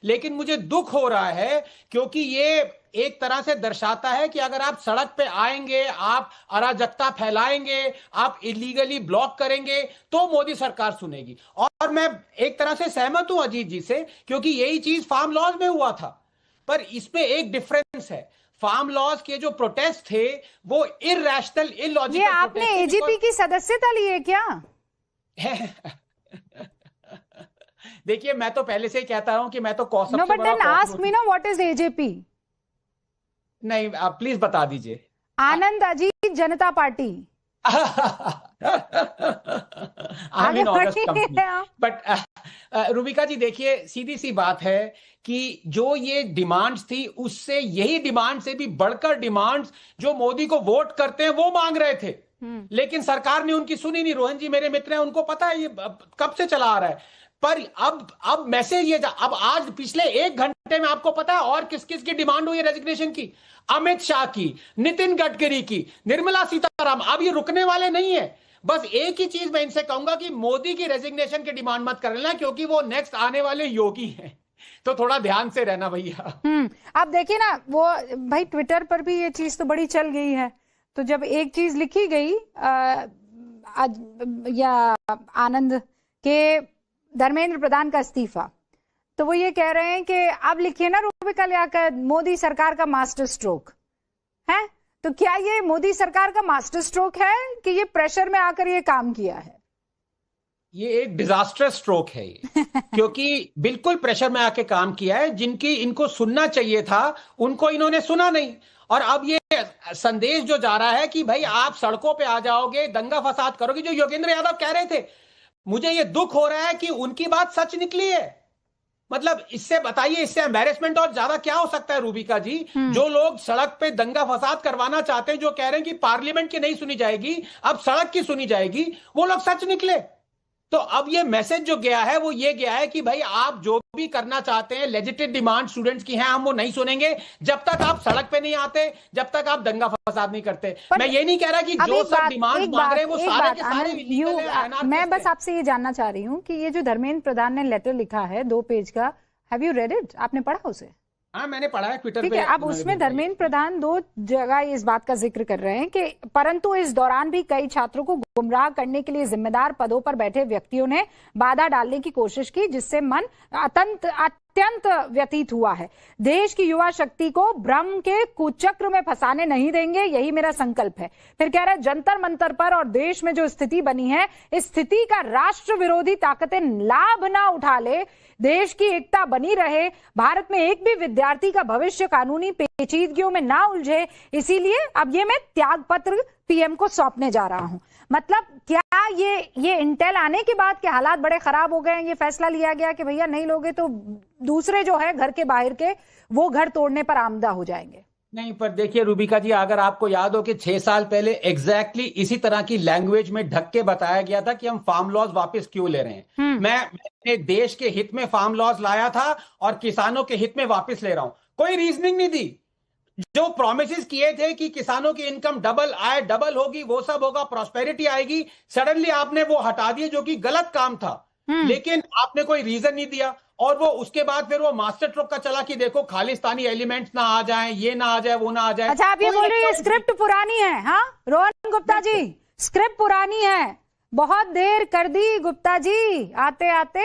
लेकिन मुझे दुख हो रहा है क्योंकि ये एक तरह से दर्शाता है कि अगर आप सड़क पे आएंगे, आप अराजकता फैलाएंगे, आप इलीगली ब्लॉक करेंगे तो मोदी सरकार सुनेगी। और मैं एक तरह से सहमत हूं अजीत जी से, क्योंकि यही चीज फार्म लॉज में हुआ था। पर इसमें एक डिफरेंस है, फार्म लॉज के जो प्रोटेस्ट थे वो इरैशनल, इलॉजिकल। ये आपने एजीपी की सदस्यता ली है क्या? देखिए, मैं तो पहले से ही कहता हूं कि मैं तो no, but then ask me no what is AJP. नहीं, आप प्लीज बता दीजिए। Anand Ajit Janata party. I mean august company. But Rubika ji, देखिए सीधी सी बात है कि जो ये डिमांड्स थी, उससे यही डिमांड से भी बढ़कर डिमांड्स जो मोदी को वोट करते हैं वो मांग रहे थे, लेकिन सरकार ने उनकी सुनी नहीं। रोहन जी मेरे मित्र हैं, उनको पता है ये कब से चला आ रहा है। पर अब मैसेज ये अब आज पिछले 1 घंटे में आपको पता है और किस किस की डिमांड हुई है रेजिग्नेशन की? अमित शाह की, नितिन गडकरी की, निर्मला सीतारामन। अब ये रुकने वाले नहीं है। बस एक ही चीज मैं इनसे कहूंगा कि मोदी की रेजिग्नेशन की डिमांड मत कर लेना, क्योंकि वो नेक्स्ट आने वाले योगी हैं। तो थोड़ा ध्यान से रहना भैया। अब देखिए ना, वो भाई ट्विटर पर भी ये चीज तो बड़ी चल गई है। तो जब एक चीज लिखी गई या आनंद के धर्मेंद्र प्रधान का इस्तीफा, तो वो ये कह रहे हैं कि अब लिखिए ना रूबिका लियाकत, मोदी सरकार का मास्टर स्ट्रोक है। तो क्या ये मोदी सरकार का मास्टर स्ट्रोक है कि ये प्रेशर में आकर ये काम किया है? ये एक डिजास्टर स्ट्रोक है ये। क्योंकि बिल्कुल प्रेशर में आके काम किया है। जिनकी इनको सुनना चाहिए था उनको इन्होंने सुना नहीं। और अब ये संदेश जो जा रहा है कि भाई आप सड़कों पे आ जाओगे, दंगा फसाद करोगे, जो योगेंद्र यादव कह रहे थे, मुझे ये दुख हो रहा है कि उनकी बात सच निकली है। मतलब इससे बताइए, इससे एम्बैरेसमेंट और ज्यादा क्या हो सकता है रूबिका जी? जो लोग सड़क पे दंगा फसाद करवाना चाहते हैं, जो कह रहे हैं कि पार्लियामेंट की नहीं सुनी जाएगी, अब सड़क की सुनी जाएगी, वो लोग सच निकले। तो अब ये मैसेज जो गया है वो ये गया है कि भाई आप जो भी करना चाहते हैं, लेजिटिमेट डिमांड स्टूडेंट्स की हैं, हम वो नहीं सुनेंगे जब तक आप सड़क पे नहीं आते, जब तक आप दंगा फसाद नहीं करते। मैं ये नहीं कह रहा कि जो सब डिमांड मांग रहे हैं वो सारे के सारे इलीगल हैं। मैं बस आपसे ये जानना चाह रही हूँ कि ये जो धर्मेंद्र प्रधान ने लेटर लिखा है 2 पेज का, हैव यू रेड इट? आपने पढ़ा उसे? हाँ, मैंने पढ़ा है ट्विटर पे। ठीक है, अब उसमें धर्मेंद्र प्रधान 2 जगह इस बात का जिक्र कर रहे हैं कि परंतु इस दौरान भी कई छात्रों को गुमराह करने के लिए जिम्मेदार पदों पर बैठे व्यक्तियों ने बाधा डालने की कोशिश की, जिससे मन अत्यंत व्यतीत हुआ है। देश की युवा शक्ति को भ्रम के कुचक्र में फंसाने नहीं देंगे, यही मेरा संकल्प है। फिर कह रहे हैं जंतर मंतर पर और देश में जो स्थिति बनी है, इस स्थिति का राष्ट्र विरोधी ताकतें लाभ ना उठा ले, देश की एकता बनी रहे, भारत में एक भी विद्यार्थी का भविष्य कानूनी पेचीदगियों में ना उलझे, इसीलिए अब ये मैं त्याग पत्र पीएम को सौंपने जा रहा हूं। मतलब क्या ये इंटेल आने के बाद के हालात बड़े खराब हो गए हैं, ये फैसला लिया गया कि भैया नहीं लोगे तो दूसरे जो है घर के बाहर के, वो घर तोड़ने पर आमदा हो जाएंगे? नहीं, पर देखिए रूबिका जी, अगर आपको याद हो कि 6 साल पहले एग्जैक्टली इसी तरह की लैंग्वेज में ढक के बताया गया था कि हम फार्म लॉज वापस क्यों ले रहे हैं। मैंने देश के हित में फार्म लॉज लाया था और किसानों के हित में वापस ले रहा हूं। कोई रीजनिंग नहीं दी। जो प्रोमिसेस किए थे कि किसानों की इनकम डबल आय, डबल होगी, वो सब होगा, प्रॉस्पेरिटी आएगी, सडनली आपने वो हटा दिए, जो कि गलत काम था। लेकिन आपने कोई रीजन नहीं दिया। और वो उसके बाद फिर वो मास्टर स्ट्रोक का चला कि देखो खालिस्तानी एलिमेंट्स ना आ जाएं, ये ना आ जाए, वो ना आ जाए। अच्छा, आप ये बोल रहे हैं स्क्रिप्ट पुरानी है? हाँ रोहन गुप्ता जी, स्क्रिप्ट पुरानी है, बहुत देर कर दी गुप्ता जी, आते आते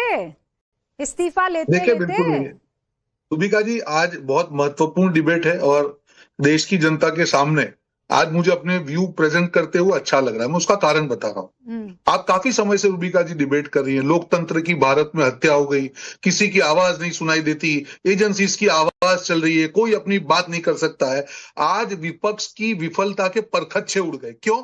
इस्तीफा लेते लेते। रूबिका जी, आज बहुत महत्वपूर्ण डिबेट है और देश की जनता के सामने आज मुझे अपने व्यू प्रेजेंट करते हुए अच्छा लग रहा है। मैं उसका कारण बता रहा हूँ। आप काफी समय से रूबिका जी डिबेट कर रही हैं, लोकतंत्र की भारत में हत्या हो गई, किसी की आवाज नहीं सुनाई देती, एजेंसीज की आवाज चल रही है, कोई अपनी बात नहीं कर सकता है। आज विपक्ष की विफलता के परखच्चे उड़ गए। क्यों?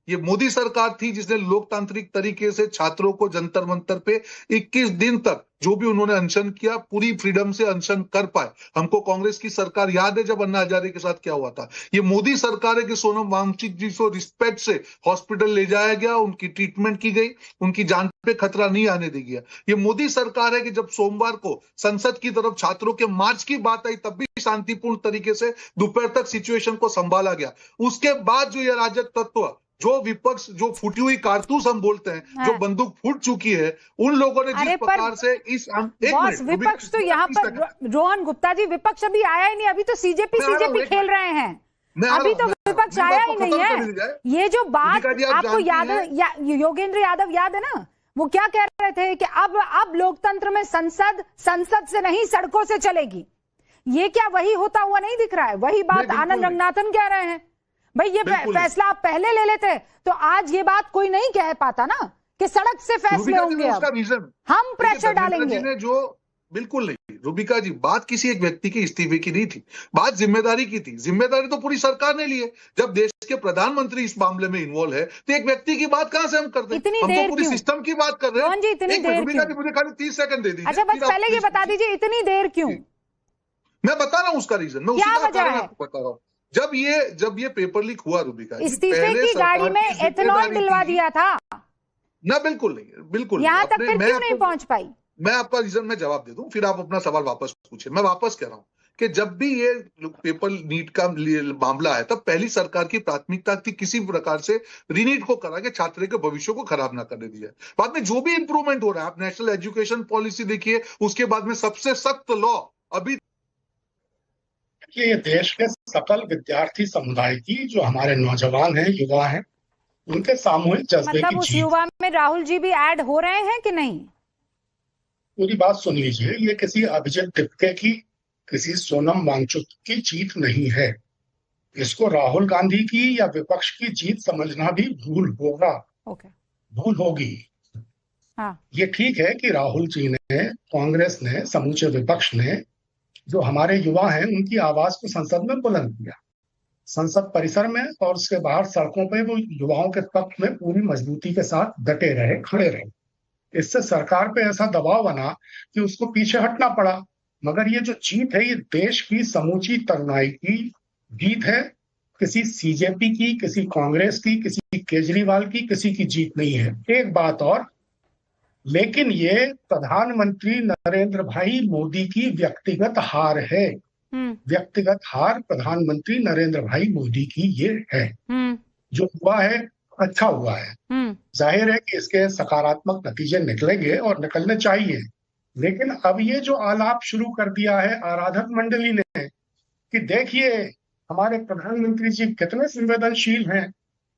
ये मोदी सरकार थी जिसने लोकतांत्रिक तरीके से छात्रों को जंतर मंतर पे 21 दिन तक जो भी उन्होंने अनशन किया, पूरी फ्रीडम से अनशन कर पाए। हमको कांग्रेस की सरकार याद है जब अन्ना हजारे के साथ क्या हुआ था। ये मोदी सरकार है कि सोनम वांगचुक जी को रिस्पेक्ट से हॉस्पिटल ले जाया गया, उनकी ट्रीटमेंट की गई, उनकी जान पे खतरा नहीं आने दी गया। ये मोदी सरकार है कि जब सोमवार को संसद की तरफ छात्रों के मार्च की बात आई, तब भी शांतिपूर्ण तरीके से दोपहर तक सिचुएशन को संभाला गया। उसके बाद जो ये अराजक तत्व जो विपक्ष, जो फूटी हुई कारतूस हम बोलते हैं, जो बंदूक फूट चुकी है, उन लोगों ने जिस प्रकार से इस बॉस विपक्ष तो यहाँ पर रोहन गुप्ता जी, विपक्ष अभी आया ही नहीं, अभी तो सीजेपी खेल रहे हैं, अभी तो विपक्ष आया ही नहीं है। ये जो बात आपको याद है, योगेंद्र यादव याद है ना, वो क्या कह रहे थे कि अब लोकतंत्र में संसद से नहीं सड़कों से चलेगी। ये क्या वही होता हुआ नहीं दिख रहा है? वही बात आनंद रंगनाथन कह रहे हैं। भाई ये फैसला आप पहले ले लेते तो आज ये बात कोई नहीं कह पाता ना कि सड़क से फैसले होंगे। हम प्रेशर डालेंगे। जो बिल्कुल नहीं रूबिका जी, बात किसी एक व्यक्ति के इस्तीफे की नहीं थी, बात जिम्मेदारी की थी। जिम्मेदारी तो पूरी सरकार ने ली है। जब देश के प्रधानमंत्री इस मामले में इन्वॉल्व है तो एक व्यक्ति की बात कहां से हम करते हैं? हम तो पूरी सिस्टम की बात कर रहे हैं। रूबिका जी मुझे खाली 30 सेकंड दे दीजिए। अच्छा बस पहले ये बता दीजिए इतनी देर क्यों? मैं बता रहा हूं उसका रीजन, मैं उसी का कारण आपको बता रहा हूं। जब ये पेपर लीक हुआ रूबिका, इस्तीफे की गाड़ी में एथेनॉल डलवा दिया था ना। बिल्कुल नहीं, बिल्कुल यहां तक फिर क्यों नहीं पहुंच पाई? मैं आपका रीजन मैं जवाब दे दूं, फिर आप अपना सवाल वापस पूछे। मैं वापस कह रहा हूं कि जब भी ये पेपर नीट का मामला है तब पहली सरकार की प्राथमिकता थी किसी प्रकार से रीनीट को करा के छात्र के भविष्य को खराब ना करने दिया। बाद में जो भी इंप्रूवमेंट हो रहा है, आप नेशनल एजुकेशन पॉलिसी देखिए, उसके बाद में सबसे सख्त लॉ अभी ये देश के सकल विद्यार्थी समुदाय की, जो हमारे नौजवान हैं, युवा हैं, उनके सामूहिक जज्बे की मतलब उस युवा में राहुल जी भी ऐड हो रहे हैं कि नहीं? पूरी बात सुन लीजिए। ये किसी अभिजीत टिपके की, किसी सोनम वांगचुक की जीत नहीं है। इसको राहुल गांधी की या विपक्ष की जीत समझना भी भूल होगा। भूल होगी। हाँ। ये ठीक है कि राहुल जी ने, कांग्रेस ने, समूचे विपक्ष ने, जो हमारे युवा हैं, उनकी आवाज को संसद में बुलंद किया, संसद परिसर में और उसके बाहर सड़कों पे वो युवाओं के पक्ष में पूरी मजबूती के साथ डटे रहे, खड़े रहे। इससे सरकार पे ऐसा दबाव बना कि उसको पीछे हटना पड़ा। मगर ये जो जीत है, ये देश की समूची तरुणाई की जीत है, किसी सीजेपी की, किसी कांग्रेस की, किसी केजरीवाल की, किसी की जीत नहीं है। एक बात और, लेकिन ये प्रधानमंत्री नरेंद्र भाई मोदी की व्यक्तिगत हार है। व्यक्तिगत हार प्रधानमंत्री नरेंद्र भाई मोदी की ये है। जो हुआ है अच्छा हुआ है। जाहिर है कि इसके सकारात्मक नतीजे निकलेंगे और निकलने चाहिए। लेकिन अब ये जो आलाप शुरू कर दिया है आराधक मंडली ने कि देखिए हमारे प्रधानमंत्री जी कितने संवेदनशील हैं,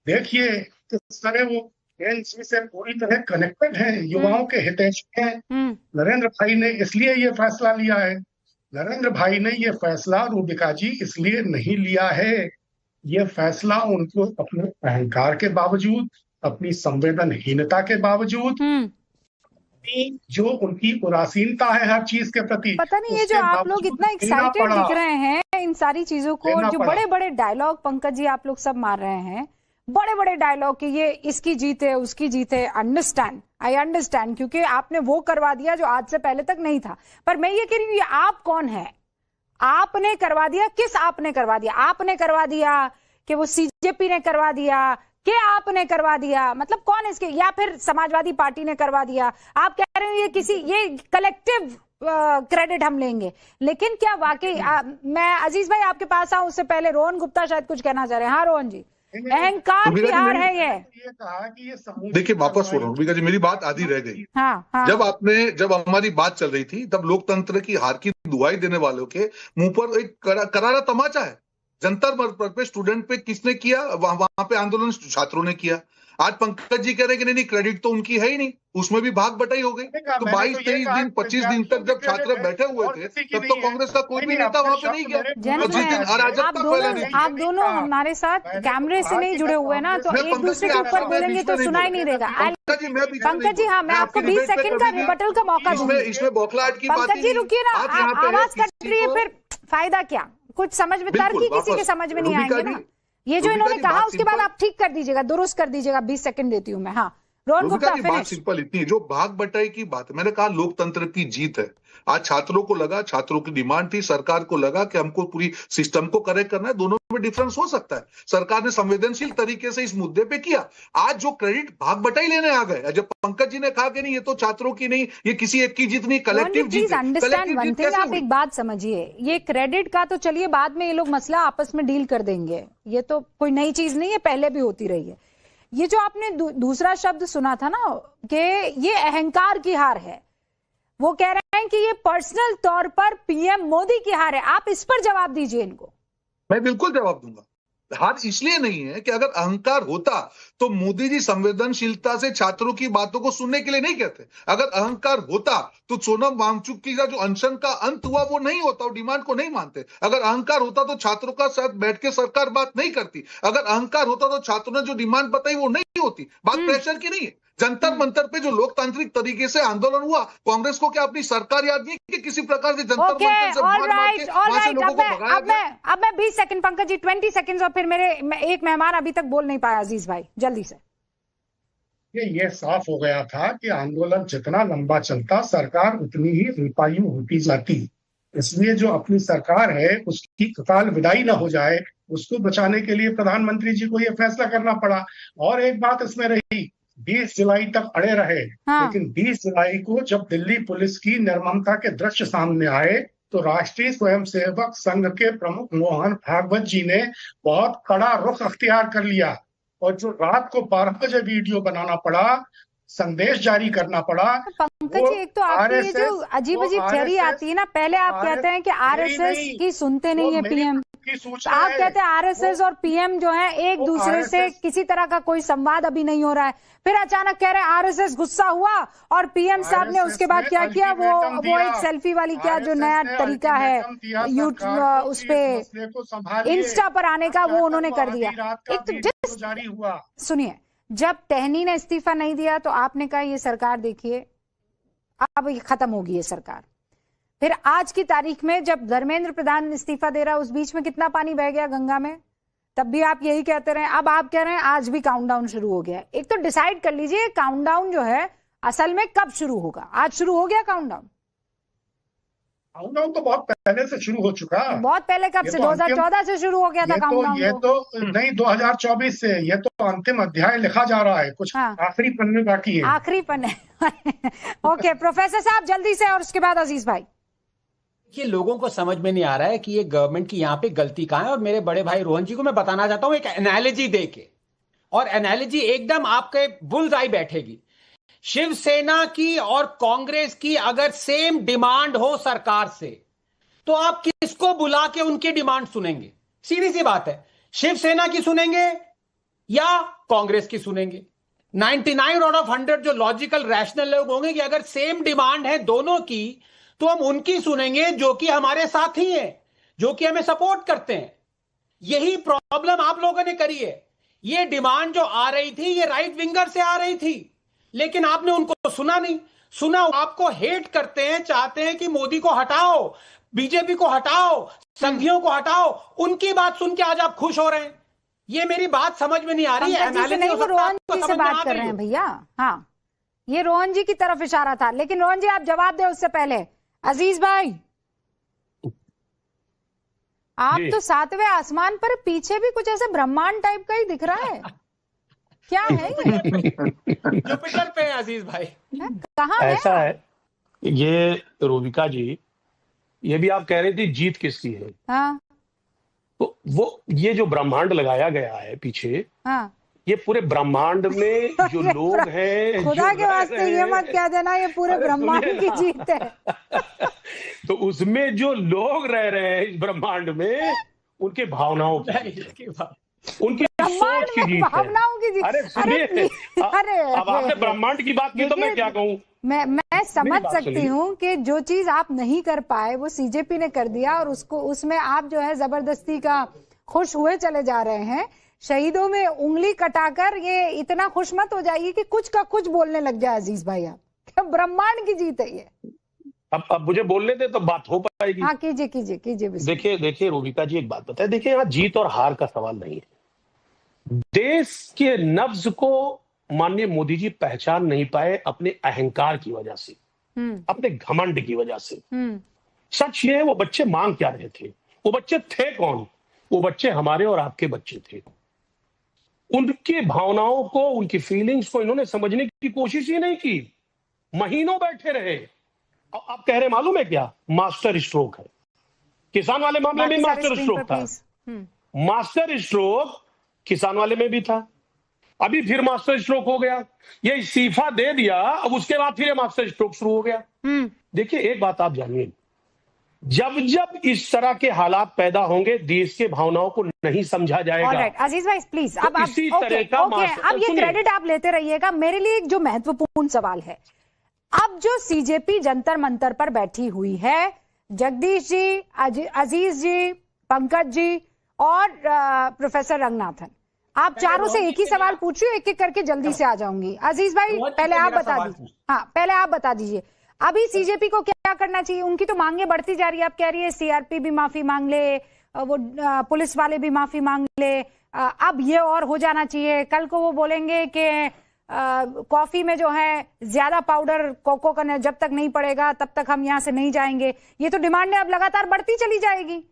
देखिए किस तरह वो एनसी से पूरी तरह कनेक्टेड है, युवाओं के हितैषी हैं। नरेंद्र भाई ने इसलिए ये फैसला लिया है। नरेंद्र भाई ने ये फैसला रूबिका जी इसलिए नहीं लिया है। ये फैसला उनको अपने अहंकार के बावजूद, अपनी संवेदनहीनता के बावजूद, जो उनकी उदासीनता है हर चीज के प्रति, पता नहीं ये जो आप लोग इतना एक्साइटेड दिख रहे हैं इन सारी चीजों को, जो बड़े बड़े डायलॉग पंकज जी आप लोग सब मार रहे हैं, बड़े बड़े डायलॉग कि ये इसकी जीत है, उसकी जीत है। आई अंडरस्टैंड, क्योंकि आपने वो करवा दिया जो आज से पहले तक नहीं था। पर मैं ये कह रही हूँ, ये आप कौन है? आपने करवा दिया, किस आपने करवा दिया? आपने करवा दिया कि वो सीजेपी ने करवा दिया कि आपने करवा दिया? मतलब कौन इसके, या फिर समाजवादी पार्टी ने करवा दिया? आप कह रहे हो ये कलेक्टिव क्रेडिट हम लेंगे, लेकिन क्या वाकई मैं अजीज भाई आपके पास आऊं उससे पहले रोहन गुप्ता शायद कुछ कहना चाह रहे हैं। हाँ रोहन जी, अहंकार की हार है ये कहा कि ये देखिए वापस हो रहा हूँ जी, मेरी बात आधी रह गई। हाँ। जब हमारी बात चल रही थी तब लोकतंत्र की हार की दुहाई देने वालों के मुंह पर एक करारा तमाचा है। जंतर मंतर पे स्टूडेंट पे किसने किया? वहां पे आंदोलन छात्रों ने किया। आज पंकज जी कह रहे हैं कि नहीं क्रेडिट तो उनकी है ही नहीं, उसमें भी भाग बटाई हो गई। तो 22, 23 दिन, 25 दिन तक जब छात्र बैठे हुए थे तब तो कांग्रेस का कोई भी नेता वहां पे नहीं गया। आप दोनों हमारे साथ कैमरे से नहीं जुड़े हुए ना, तो एक दूसरे के ऊपर बोलेंगे तो सुनाई नहीं देगा। पंकज जी, हाँ मैं आपको 20 सेकंड का रिबटल का मौका दूंगी। इसमें बौखलाहट की बात, पंकज जी रुकिए ना, आवाज कट रही है, फिर फायदा क्या? कुछ समझ में, तर्क ही किसी के समझ में नहीं आएंगे ना। ये जो इन्होंने कहा उसके बाद आप ठीक कर दीजिएगा, दुरुस्त कर दीजिएगा। 20 सेकंड देती हूँ मैं। हाँ रोहन गुप्ता, बात सिंपल इतनी है, जो भाग बटाई की बात है, मैंने कहा लोकतंत्र की जीत है। आज छात्रों को लगा, छात्रों की डिमांड थी, सरकार को लगा कि हमको पूरी सिस्टम को करेक्ट करना है। दोनों में डिफरेंस हो सकता है। सरकार ने संवेदनशील तरीके से इस मुद्दे पे किया। आज जो क्रेडिट भाग बटाई लेने आ गए, जब पंकज जी ने कहा कि नहीं ये तो छात्रों की नहीं, ये किसी एक की जीत नहीं, कलेक्टिव जीत है। आप एक बात समझिए, ये क्रेडिट का तो चलिए बाद में ये लोग मसला आपस में डील कर देंगे, ये तो कोई नई चीज नहीं है, पहले भी होती रही है। ये जो आपने दूसरा शब्द सुना था ना कि ये अहंकार की हार है, वो कह रहे हैं कि ये पर्सनल तौर पर पीएम मोदी की हार है। आप इस पर जवाब दीजिए इनको। मैं बिल्कुल जवाब दूंगा। हार इसलिए नहीं है कि अगर अहंकार होता तो मोदी जी संवेदनशीलता से छात्रों की बातों को सुनने के लिए नहीं कहते। अगर अहंकार होता तो सोनम वांगचुक की जो अनशन का अंत हुआ वो नहीं होता, वो डिमांड को नहीं मानते। अगर अहंकार होता तो छात्रों का साथ बैठ के सरकार बात नहीं करती। अगर अहंकार होता तो छात्रों ने जो डिमांड बताई वो नहीं होती। बात प्रेशर की नहीं है। जंतर मंतर पे जो लोकतांत्रिक तरीके से आंदोलन हुआ, कांग्रेस को क्या अपनी सरकार याद नहीं कि किसी प्रकार से जंतर मंतर से मार के वहां से लोगों को भगाया गया? अब मैं 20 सेकंड पंकज जी, 20 सेकंड, और फिर मेरे एक मेहमान अभी तक बोल नहीं पाया, अजीज भाई जल्दी से। ये साफ हो गया था कि आंदोलन जितना लंबा चलता सरकार उतनी ही अल्पायु होती जाती। इसलिए जो अपनी सरकार है उसकी अकाल विदाई न हो जाए, उसको बचाने के लिए प्रधानमंत्री जी को यह फैसला करना पड़ा। और एक बात इसमें रही, 20 जुलाई तक अड़े रहे। हाँ। लेकिन 20 जुलाई को जब दिल्ली पुलिस की निर्ममता के दृश्य सामने आए तो राष्ट्रीय स्वयंसेवक संघ के प्रमुख मोहन भागवत जी ने बहुत कड़ा रुख अख्तियार कर लिया, और जो रात को 12 बजे वीडियो बनाना पड़ा, संदेश जारी करना पड़ा। पंकज जी, एक तो आपकी ये जो अजीब अजीब थियरी आती है ना, पहले आप कहते हैं कि आरएसएस की सुनते नहीं है पीएम, आप कहते हैं आरएसएस और पीएम जो है एक दूसरे से किसी तरह का कोई संवाद अभी नहीं हो रहा है, फिर अचानक कह रहे हैं आरएसएस गुस्सा हुआ और पीएम साहब ने उसके बाद क्या किया, वो एक सेल्फी वाली क्या जो नया तरीका है उस पे इंस्टा पर आने का, वो उन्होंने कर दिया। एक तो सुनिए, जब टहनी ने इस्तीफा नहीं दिया तो आपने कहा ये सरकार देखिए अब ये खत्म होगी ये सरकार। फिर आज की तारीख में जब धर्मेंद्र प्रधान इस्तीफा दे रहा है, उस बीच में कितना पानी बह गया गंगा में, तब भी आप यही कहते रहे। अब आप कह रहे हैं आज भी काउंटडाउन शुरू हो गया। एक तो डिसाइड कर लीजिए काउंटडाउन जो है असल में कब शुरू होगा। आज शुरू हो गया काउंटडाउन? काउंटडाउन तो बहुत पहले से शुरू हो चुका। बहुत पहले कब से? 2014 से शुरू हो गया था काउंटडाउन। ये तो नहीं, 2024 से। ये तो अंतिम अध्याय लिखा जा रहा है, कुछ आखिरी पन्ने बाकी है। आखिरी पन्ने ओके प्रोफेसर साहब जल्दी से, और उसके बाद अजीज भाई। ये लोगों को समझ में नहीं आ रहा है कि ये गवर्नमेंट की यहाँ पे गलती कहाँ है। और मेरे बड़े भाई रोहन जी को मैं बताना चाहता हूं एक एनालॉजी देके, और एनालॉजी एकदम आपके बुल्स आई बैठेगी। शिवसेना की और कांग्रेस की अगर सेम डिमांड हो सरकार से, तो आप किसको बुला के उनकी डिमांड सुनेंगे? सीधी सी बात है, शिवसेना की सुनेंगे या कांग्रेस की सुनेंगे? 99 आउट ऑफ 100 जो लॉजिकल रैशनल लोग होंगे कि अगर सेम डिमांड है दोनों की, तो हम उनकी सुनेंगे जो कि हमारे साथी हैं, जो कि हमें सपोर्ट करते हैं। यही प्रॉब्लम आप लोगों ने करी है। ये डिमांड जो आ रही थी ये राइट विंगर से आ रही थी, लेकिन आपने उनको सुना नहीं। सुना, आपको हेट करते हैं, चाहते हैं कि मोदी को हटाओ, बीजेपी को हटाओ, संघियों को हटाओ। उनकी बात सुन के आज आप खुश हो रहे हैं। ये मेरी बात समझ में नहीं आ रही है। वो रोहन जी से बात कर रहे हैं भैया। हाँ, ये रोहन जी की तरफ इशारा था, लेकिन रोहन जी आप जवाब दें उससे पहले अजीज भाई, आप तो 7वें आसमान पर, पीछे भी कुछ ऐसे ब्रह्मांड टाइप का ही दिख रहा है, क्या है ये? जुपिटर पे है अजीज भाई। कहाँ है? ऐसा है ये रूबिका जी, ये भी आप कह रहे थे जीत किसकी है। हाँ। तो वो ये जो ब्रह्मांड लगाया गया है पीछे, हाँ। ये पूरे ब्रह्मांड में जो लोग हैं, खुदा के वास्ते ये मत कह देना ये पूरे ब्रह्मांड की जीत है। तो उसमें जो लोग रह रहे हैं इस ब्रह्मांड में, उनके भावनाओं की, उनकी सोच की जीत है। भावनाओं की जीत। अरे सुनिए, अब आपने ब्रह्मांड की बात की तो मैं क्या कहूँ। मैं समझ सकती हूँ कि जो चीज आप नहीं कर पाए वो सीजेपी ने कर दिया, और उसको उसमें आप जो है जबरदस्ती का खुश हुए चले जा रहे हैं। शहीदों में उंगली कटाकर ये इतना खुश मत हो जाइए कि कुछ का कुछ बोलने लग जाए अजीज भाई। आप ब्रह्मांड की जीत है ये। अब मुझे बोलने दे तो बात हो पाएगी। हाँ कीजिए कीजिए कीजिए। देखिए रूबिका जी, एक बात बताए, देखिए यहाँ जीत और हार का सवाल नहीं है। देश के नब्ज को माननीय मोदी जी पहचान नहीं पाए अपने अहंकार की वजह से, अपने घमंड की वजह से। सच ये है, वो बच्चे मांग क्या रहे थे? वो बच्चे थे कौन? वो बच्चे हमारे और आपके बच्चे थे। उनकी भावनाओं को, उनकी फीलिंग्स को इन्होंने समझने की कोशिश ही नहीं की। महीनों बैठे रहे। आप कह रहे मालूम है क्या? मास्टर स्ट्रोक है। किसान वाले मामले में मास्टर स्ट्रोक था। मास्टर स्ट्रोक किसान वाले में भी था, अभी फिर मास्टर स्ट्रोक हो गया, ये इस्तीफा दे दिया, अब उसके बाद फिर मास्टर स्ट्रोक शुरू हो गया। देखिए एक बात आप जानिए, जब जब इस तरह के हालात पैदा होंगे, देश के भावनाओं को नहीं समझा जाएगा। ऑलराइट, अजीज भाई प्लीज, तो अब आप इसी तरह का अब ये क्रेडिट आप लेते रहिएगा। मेरे लिए एक जो महत्वपूर्ण सवाल है, अब जो सीजेपी जंतर मंतर पर बैठी हुई है, जगदीश जी, अजीज जी, पंकज जी और प्रोफेसर रंगनाथन, आप चारों से एक ही सवाल पूछिए, एक एक करके जल्दी से आ जाऊंगी। अजीज भाई पहले आप बता दीजिए, हाँ पहले आप बता दीजिए, अभी सीजेपी को क्या करना चाहिए? उनकी तो मांगे बढ़ती जा रही है, आप कह रही है सीआरपी भी माफी मांग ले, वो पुलिस वाले भी माफी मांग ले, अब ये और हो जाना चाहिए। कल को वो बोलेंगे कि कॉफी में जो है ज्यादा पाउडर कोको का जब तक नहीं पड़ेगा तब तक हम यहाँ से नहीं जाएंगे। ये तो डिमांडें अब लगातार बढ़ती चली जाएगी।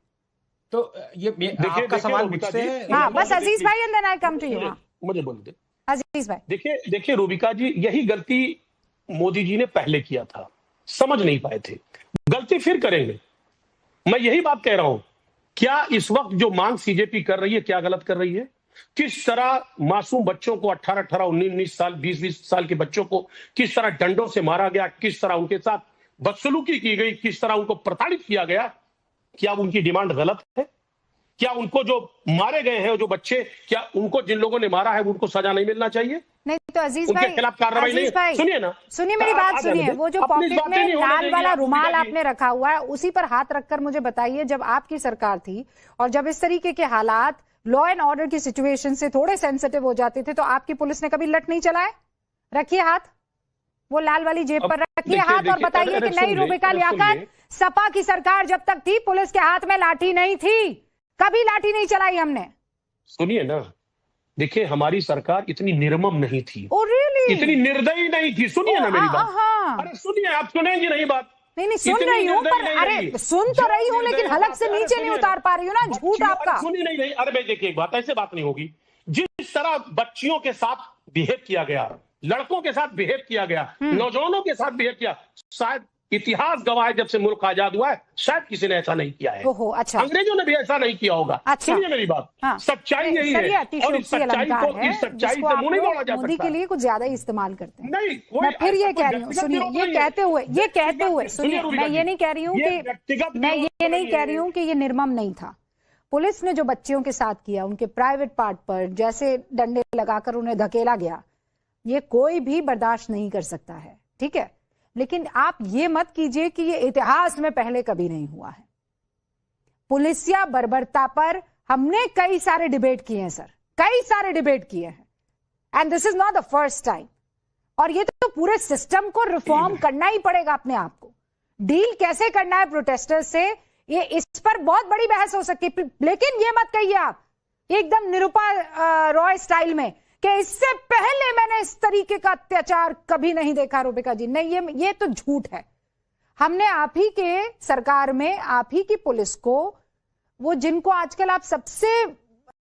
तो ये आपका सवाल मुझसे है। हाँ बस अजीज भाई and then I come to you. मुझे बोल दे अजीज भाई। देखिए रूबिका जी, यही गलती मोदी जी ने पहले किया था, समझ नहीं पाए थे, गलती फिर करेंगे। मैं यही बात कह रहा हूं, क्या इस वक्त जो मांग सीजेपी कर रही है क्या गलत कर रही है? किस तरह मासूम बच्चों को 18-18, 19-19 साल, 20-20 साल के बच्चों को किस तरह डंडों से मारा गया, किस तरह उनके साथ बदसलूकी की गई, किस तरह उनको प्रताड़ित किया गया, क्या उनकी डिमांड गलत है? क्या उनको जो मारे गए हैं, जो बच्चे, क्या उनको जिन लोगों ने मारा है उनको सजा नहीं मिलना चाहिए? नहीं तो अजीज उनके भाई, खिलाफ कार्रवाई नहीं? सुनिए ना, सुनिए मेरी बात सुनिए, वो जो पॉकेट में लाल वाला रुमाल आपने रखा हुआ है उसी पर हाथ रखकर मुझे बताइए, जब आपकी सरकार थी और जब इस तरीके के हालात लॉ एंड ऑर्डर की सिचुएशन से थोड़े सेंसिटिव हो जाते थे तो आपकी पुलिस ने कभी लठ नहीं चलाए? रखिए हाथ, वो लाल वाली जेब पर रखिए हाथ और बताइए कि नहीं रूबिका लियाकत, सपा की सरकार जब तक थी पुलिस के हाथ में लाठी नहीं थी, कभी लाठी नहीं चलाई हमने। सुनिए ना, देखिए हमारी सरकार इतनी निर्मम नहीं थी, really? इतनी निर्दयी नहीं थी। सुनिए ना मेरी बात, अरे सुनिए, आप सुनेंगे नहीं बात? नहीं सुन रही हूँ, पर अरे सुन तो रही हूँ लेकिन हलक से नीचे नहीं उतार पा रही हूँ ना, झूठ आपका। सुनिए नहीं, अरे भाई देखिए एक बात, ऐसे बात नहीं होगी। जिस तरह बच्चियों के साथ बिहेव किया गया, लड़कों के साथ बिहेव किया गया, नौजवानों के साथ बिहेव किया, शायद इतिहास गवाह है जब से मुल्क आजाद हुआ है, शायद किसी ने ऐसा नहीं किया है। ओहो, अच्छा। अंग्रेजों ने भी ऐसा नहीं किया होगा। अच्छा। सुनिए मेरी बात, हाँ। सच्चाई यही है, और इस सच्चाई से मुंह नहीं मोड़ा जा सकता। मोदी के लिए कुछ ज्यादा ही इस्तेमाल करते हैं। नहीं, मैं फिर ये कह रही हूँ, सुनिए, ये कहते हुए सुनिए, मैं ये नहीं कह रही हूँ कि ये निर्मम नहीं था। पुलिस ने जो बच्चियों के साथ किया, उनके प्राइवेट पार्ट पर जैसे डंडे लगाकर उन्हें धकेला गया, ये कोई भी बर्दाश्त नहीं कर सकता है, ठीक है? लेकिन आप ये मत कीजिए कि ये इतिहास में पहले कभी नहीं हुआ है। पुलिसिया बर्बरता पर हमने कई सारे डिबेट किए हैं सर, कई सारे डिबेट किए हैं, and this is not the first time. और ये तो पूरे सिस्टम को रिफॉर्म करना ही पड़ेगा अपने आप को। डील कैसे करना है प्रोटेस्टर्स से, ये इस पर बहुत बड़ी बहस हो सकती है, लेकिन ये मत कहिए आप एकदम निरुपा रॉय स्टाइल में कि इससे पहले मैंने इस तरीके का अत्याचार कभी नहीं देखा। रूबिका जी नहीं, ये तो झूठ है। हमने आप ही के सरकार में आप ही की पुलिस को, वो जिनको आजकल आप सबसे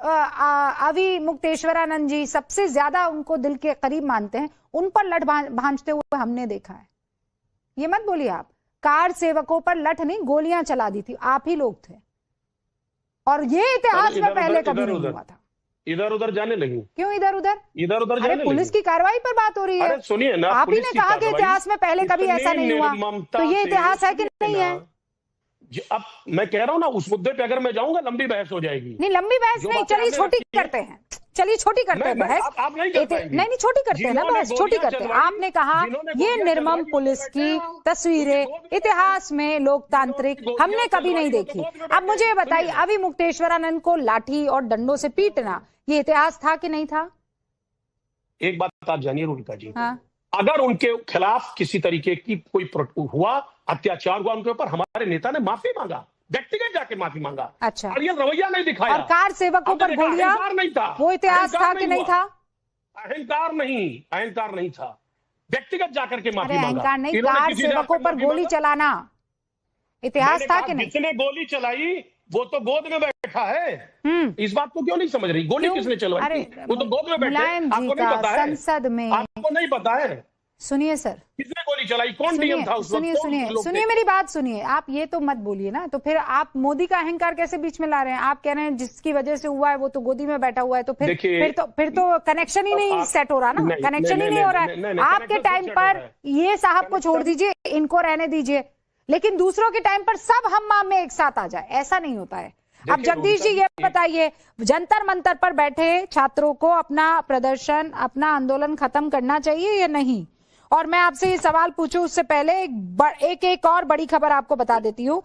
अवी मुक्तेश्वरानंद जी सबसे ज्यादा उनको दिल के करीब मानते हैं, उन पर लठ भांजते हुए हमने देखा है। ये मत बोलिए आप, कार सेवकों पर लठ नहीं गोलियां चला दी थी आप ही लोग थे, और ये इतिहास में पहले कभी नहीं हुआ था। इधर उधर जाने लगी क्यों? इधर उधर जाने पुलिस की कार्रवाई पर बात हो रही है। अरे सुनिए ना, आप ही ने कहा कि इतिहास में पहले कभी ऐसा नहीं हुआ, तो ये इतिहास है कि नहीं है? अब मैं कह रहा हूँ ना, उस मुद्दे पे अगर मैं जाऊंगा लंबी बहस हो जाएगी। नहीं लंबी बहस नहीं, चलिए छोटी करते हैं, चलिए छोटी करते हैं बहस। आप नहीं छोटी करते हैं ना बहस, छोटी करते हैं। आपने कहा ये निर्मम पुलिस की तस्वीरें इतिहास में लोकतांत्रिक हमने कभी नहीं देखी। अब मुझे ये बताइए, अभी मुक्तेश्वरानंद को लाठी और डंडों से पीटना ये इतिहास था कि नहीं था? एक बात आप जानिए रूबिका जी, हाँ? अगर उनके खिलाफ किसी तरीके की कोई हुआ, अत्याचार हुआ उनके ऊपर, हमारे नेता ने माफी मांगा, व्यक्तिगत जाके माफी मांगा। अच्छा, और ये रवैया नहीं दिखाया। और कार सेवकों पर गोलियां, नहीं था, वो इतिहास था कि नहीं था? अहंकार नहीं था, व्यक्तिगत जाकर के माफी मांगा। अहंकार नहीं, कार सेवकों पर गोली चलाना इतिहास था कि नहीं? जिसने गोली चलाई वो तो गोद में बैठा है। इस बात को क्यों नहीं समझ रही? गोली किसने चलवाई? वो तो गोद में बैठे, आपको नहीं पता है? संसद में आपको नहीं पता है? सुनिए सर, किसने गोली चलाई, कौन डीएम था उस वक्त, सुनिए मेरी बात सुनिए, आप ये तो मत बोलिए ना। तो फिर आप मोदी का अहंकार कैसे बीच में ला रहे हैं? आप कह रहे हैं जिसकी वजह से हुआ है वो तो गोदी में बैठा हुआ है, तो फिर तो कनेक्शन ही नहीं सेट हो रहा ना, कनेक्शन ही नहीं हो रहा है। आपके टाइम पर ये साहब को छोड़ दीजिए, इनको रहने दीजिए, लेकिन दूसरों के टाइम पर सब हम में एक साथ आ जाए, ऐसा नहीं होता है। अब जगदीश जी ये बताइए, जंतर मंतर पर बैठे छात्रों को अपना प्रदर्शन, अपना आंदोलन खत्म करना चाहिए या नहीं? और मैं आपसे ये सवाल पूछूं उससे पहले एक और बड़ी खबर आपको बता देती हूँ।